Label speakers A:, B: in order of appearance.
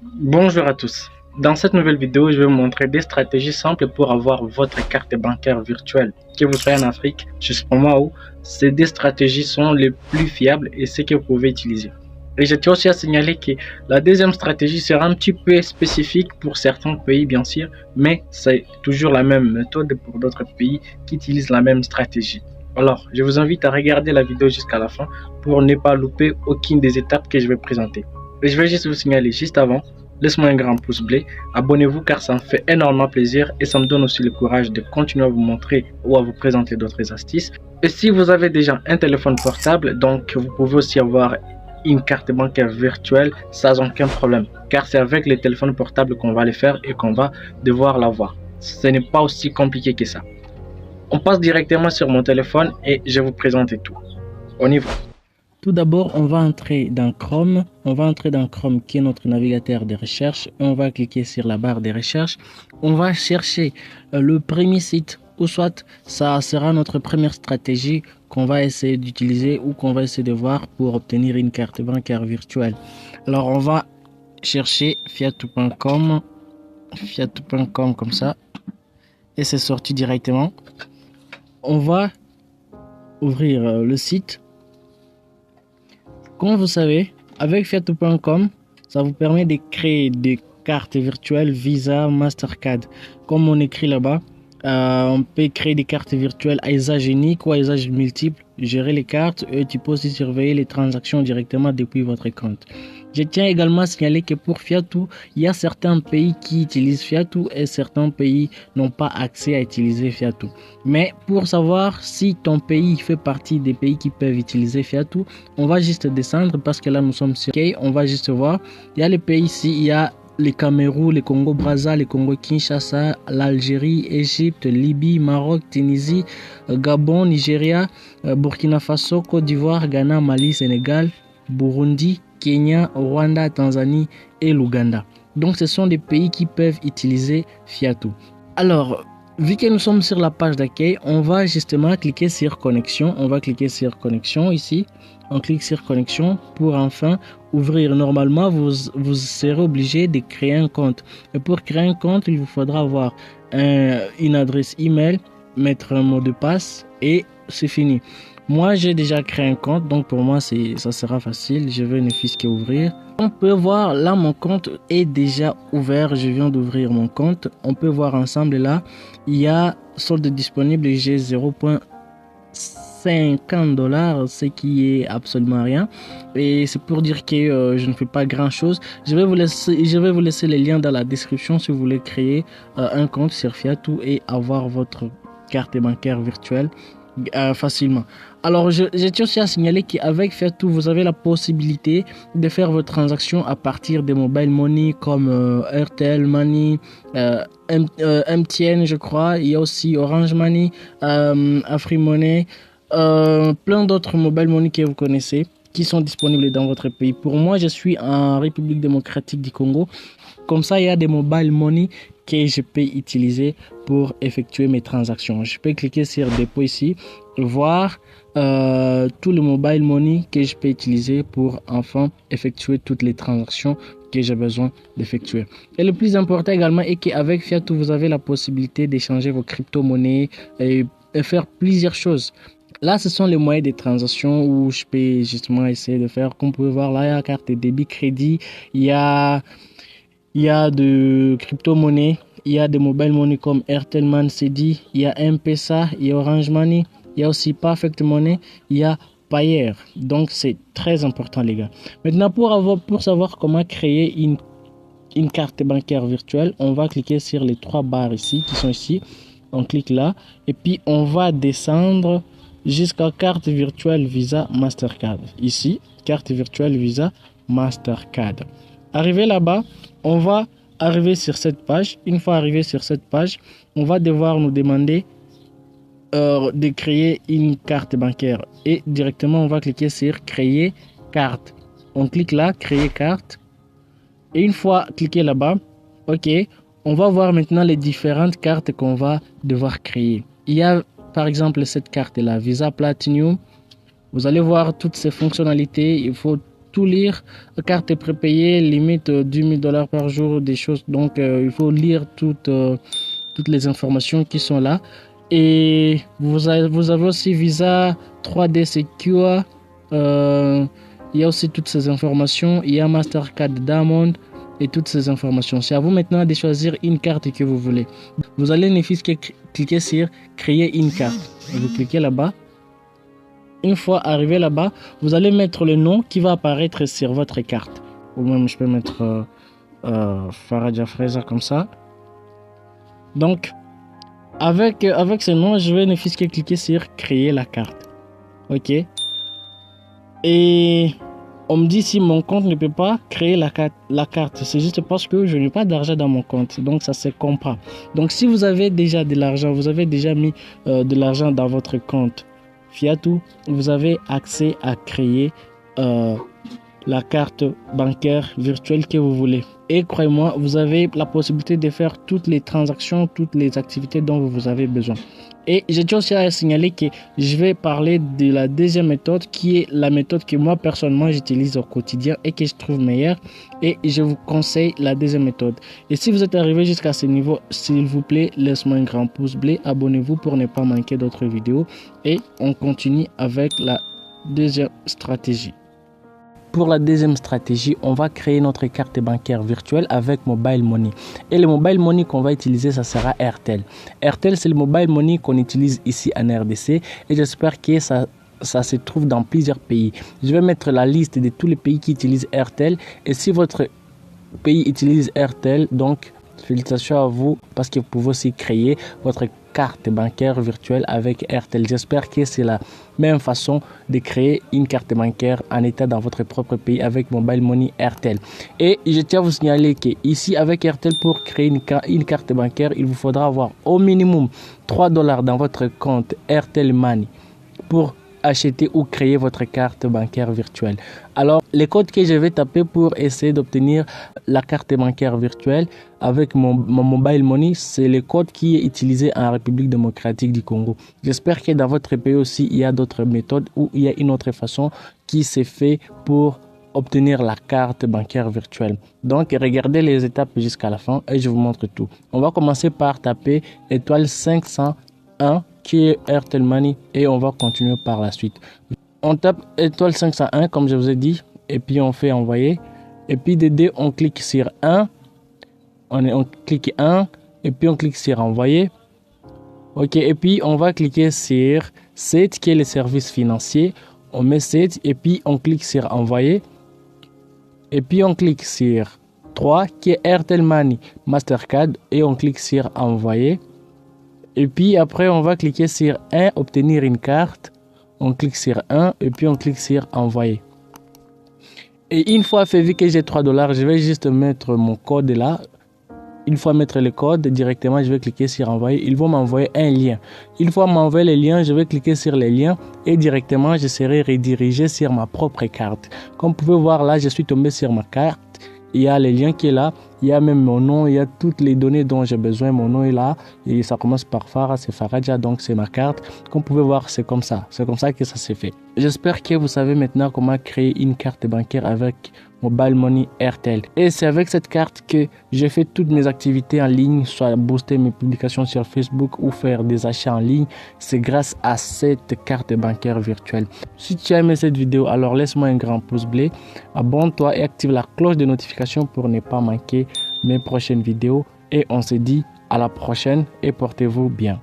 A: Bonjour à tous. Dans cette nouvelle vidéo, je vais vous montrer des stratégies simples pour avoir votre carte bancaire virtuelle. Que vous soyez en Afrique, juste pour moi, où ces deux stratégies sont les plus fiables et ce que vous pouvez utiliser. Et je tiens aussi à signaler que la deuxième stratégie sera un petit peu spécifique pour certains pays, bien sûr, mais c'est toujours la même méthode pour d'autres pays qui utilisent la même stratégie. Alors, je vous invite à regarder la vidéo jusqu'à la fin pour ne pas louper aucune des étapes que je vais présenter. Et je vais juste vous signaler juste avant, laisse-moi un grand pouce bleu, abonnez-vous car ça me fait énormément plaisir et ça me donne aussi le courage de continuer à vous montrer ou à vous présenter d'autres astuces. Et si vous avez déjà un téléphone portable, donc vous pouvez aussi avoir une carte bancaire virtuelle sans aucun problème, car c'est avec les téléphones portables qu'on va les faire et qu'on va devoir l'avoir. Ce n'est pas aussi compliqué que ça. On passe directement sur mon téléphone et je vais vous présenter tout. On y va.
B: Tout d'abord, on va entrer dans Chrome. On va entrer dans Chrome qui est notre navigateur de recherche. On va cliquer sur la barre de recherche. On va chercher le premier site ou soit ça sera notre première stratégie qu'on va essayer d'utiliser ou qu'on va essayer de voir pour obtenir une carte bancaire virtuelle. Alors, on va chercher fiatou.com comme ça et c'est sorti directement. On va ouvrir le site. Comme vous savez, avec fiatou.com, ça vous permet de créer des cartes virtuelles Visa, Mastercard. Comme on écrit là-bas, on peut créer des cartes virtuelles à usage unique ou à usage multiple, gérer les cartes et tu peux aussi surveiller les transactions directement depuis votre compte. Je tiens également à signaler que pour Fiatou, il y a certains pays qui utilisent Fiatou et certains pays n'ont pas accès à utiliser Fiatou. Mais pour savoir si ton pays fait partie des pays qui peuvent utiliser Fiatou, on va juste descendre parce que là nous sommes sur OK, on va juste voir. Il y a les pays ici, il y a les Cameroun, les Congo-Brazza, les Congo-Kinshasa, l'Algérie, Égypte, Libye, Maroc, Tunisie, Gabon, Nigeria, Burkina Faso, Côte d'Ivoire, Ghana, Mali, Sénégal, Burundi, Kenya, Rwanda, Tanzanie et l'Ouganda. Donc ce sont des pays qui peuvent utiliser Fiatou. Alors, vu que nous sommes sur la page d'accueil, on va justement cliquer sur connexion. On va cliquer sur connexion ici. On clique sur connexion pour enfin ouvrir. Normalement, vous serez obligé de créer un compte. Et pour créer un compte, il vous faudra avoir une adresse email, mettre un mot de passe et c'est fini. Moi, j'ai déjà créé un compte, donc pour moi, ça sera facile. Je vais ne fût-ce qu'ouvrir. On peut voir là, mon compte est déjà ouvert. Je viens d'ouvrir mon compte. On peut voir ensemble là, il y a solde disponible. J'ai 0,50 $, ce qui est absolument rien. Et c'est pour dire que je ne fais pas grand chose. Je vais vous laisser les liens dans la description si vous voulez créer un compte sur Fiatou et avoir votre carte bancaire virtuelle facilement. Alors, je tiens aussi à signaler qu'avec Fiatou, vous avez la possibilité de faire vos transactions à partir des mobile money comme Airtel Money, MTN, je crois. Il y a aussi Orange Money, AfriMoney, plein d'autres mobile money que vous connaissez qui sont disponibles dans votre pays. Pour moi, je suis en République démocratique du Congo. Comme ça, il y a des mobile money que je peux utiliser pour effectuer mes transactions. Je peux cliquer sur dépôt ici, voir tout le mobile money que je peux utiliser pour enfin effectuer toutes les transactions que j'ai besoin d'effectuer. Et le plus important également est qu'avec Fiatou, vous avez la possibilité d'échanger vos crypto-monnaies et faire plusieurs choses. Là, ce sont les moyens de transactions où je peux justement essayer de faire. Comme vous pouvez voir, là, il y a la carte de débit crédit, il y a de crypto-monnaies, il y a des mobile money comme Airtel Money CD, il y a M-Pesa, il y a Orange Money, il y a aussi Perfect Money, il y a Payer. Donc, c'est très important, les gars. Maintenant, pour savoir comment créer une carte bancaire virtuelle, on va cliquer sur les trois barres ici, qui sont ici. On clique là, et puis on va descendre jusqu'à carte virtuelle Visa Mastercard. Ici, carte virtuelle Visa Mastercard. Arrivé là-bas, on va arriver sur cette page. Une fois arrivé sur cette page, on va devoir nous demander de créer une carte bancaire. Et directement, on va cliquer sur créer carte. On clique là, créer carte. Et une fois cliqué là-bas, ok, on va voir maintenant les différentes cartes qu'on va devoir créer. Il y a par exemple cette carte là, Visa Platinum. Vous allez voir toutes ces fonctionnalités. Il faut tout lire. Carte prépayée, limite 10 000 dollars par jour, des choses. Donc, il faut lire toutes les informations qui sont là. Et vous avez aussi Visa, 3D Secure. Il y a aussi toutes ces informations. Il y a Mastercard Diamond et toutes ces informations. C'est à vous maintenant de choisir une carte que vous voulez. Vous allez cliquer sur créer une carte. Et vous cliquez là-bas. Une fois arrivé là-bas, vous allez mettre le nom qui va apparaître sur votre carte. Ou même je peux mettre Faradja Freza comme ça. Donc, avec ce nom, je vais ne fût-ce que cliquer sur créer la carte. Ok. Et on me dit si mon compte ne peut pas créer la carte. C'est juste parce que je n'ai pas d'argent dans mon compte. Donc ça se comprend. Donc si vous avez déjà de l'argent, vous avez déjà mis de l'argent dans votre compte Fiatou, vous avez accès à créer la carte bancaire virtuelle que vous voulez. Et croyez-moi, vous avez la possibilité de faire toutes les transactions, toutes les activités dont vous avez besoin. Et je tiens aussi à signaler que je vais parler de la deuxième méthode qui est la méthode que moi personnellement j'utilise au quotidien et que je trouve meilleure. Et je vous conseille la deuxième méthode. Et si vous êtes arrivé jusqu'à ce niveau, s'il vous plaît, laissez-moi un grand pouce bleu. Abonnez-vous pour ne pas manquer d'autres vidéos. Et on continue avec la deuxième stratégie. Pour la deuxième stratégie, on va créer notre carte bancaire virtuelle avec Mobile Money. Et le Mobile Money qu'on va utiliser, ça sera Airtel. Airtel, c'est le Mobile Money qu'on utilise ici en RDC et j'espère que ça se trouve dans plusieurs pays. Je vais mettre la liste de tous les pays qui utilisent Airtel. Et si votre pays utilise Airtel, donc félicitations à vous parce que vous pouvez aussi créer votre carte bancaire virtuelle avec Airtel. J'espère que c'est la même façon de créer une carte bancaire en état dans votre propre pays avec Mobile Money Airtel. Et je tiens à vous signaler que ici avec Airtel, pour créer une carte bancaire, il vous faudra avoir au minimum 3 dollars dans votre compte Airtel Money pour acheter ou créer votre carte bancaire virtuelle. Alors, les codes que je vais taper pour essayer d'obtenir la carte bancaire virtuelle avec mon Mobile Money, c'est le code qui est utilisé en République démocratique du Congo. J'espère que dans votre pays aussi, il y a d'autres méthodes ou il y a une autre façon qui s'est fait pour obtenir la carte bancaire virtuelle. Donc, regardez les étapes jusqu'à la fin et je vous montre tout. On va commencer par taper étoile 501 qui est Airtel Money et on va continuer par la suite. On tape étoile 501 comme je vous ai dit et puis on fait envoyer et puis DD on clique sur 1, on clique 1 et puis on clique sur envoyer. Ok, et puis on va cliquer sur 7 qui est le service financier, on met 7 et puis on clique sur envoyer et puis on clique sur 3 qui est Airtel Money Mastercard et on clique sur envoyer. Et puis après, on va cliquer sur 1, obtenir une carte. On clique sur 1 et puis on clique sur envoyer. Et une fois fait, vu que j'ai 3 dollars, je vais juste mettre mon code là. Une fois mettre le code, directement, je vais cliquer sur envoyer. Ils vont m'envoyer un lien. Une fois m'envoyer le lien, je vais cliquer sur les liens et directement, je serai redirigé sur ma propre carte. Comme vous pouvez voir là, je suis tombé sur ma carte. Il y a le lien qui est là, il y a même mon nom, il y a toutes les données dont j'ai besoin. Mon nom est là et ça commence par Farah, c'est Faradja, donc c'est ma carte. Comme vous pouvez voir, c'est comme ça que ça s'est fait. J'espère que vous savez maintenant comment créer une carte bancaire avec Mobile Money Airtel. Et c'est avec cette carte que j'ai fait toutes mes activités en ligne, soit booster mes publications sur Facebook ou faire des achats en ligne. C'est grâce à cette carte bancaire virtuelle. Si tu as aimé cette vidéo, alors laisse-moi un grand pouce bleu, abonne-toi et active la cloche de notification pour ne pas manquer mes prochaines vidéos. Et on se dit à la prochaine et portez-vous bien.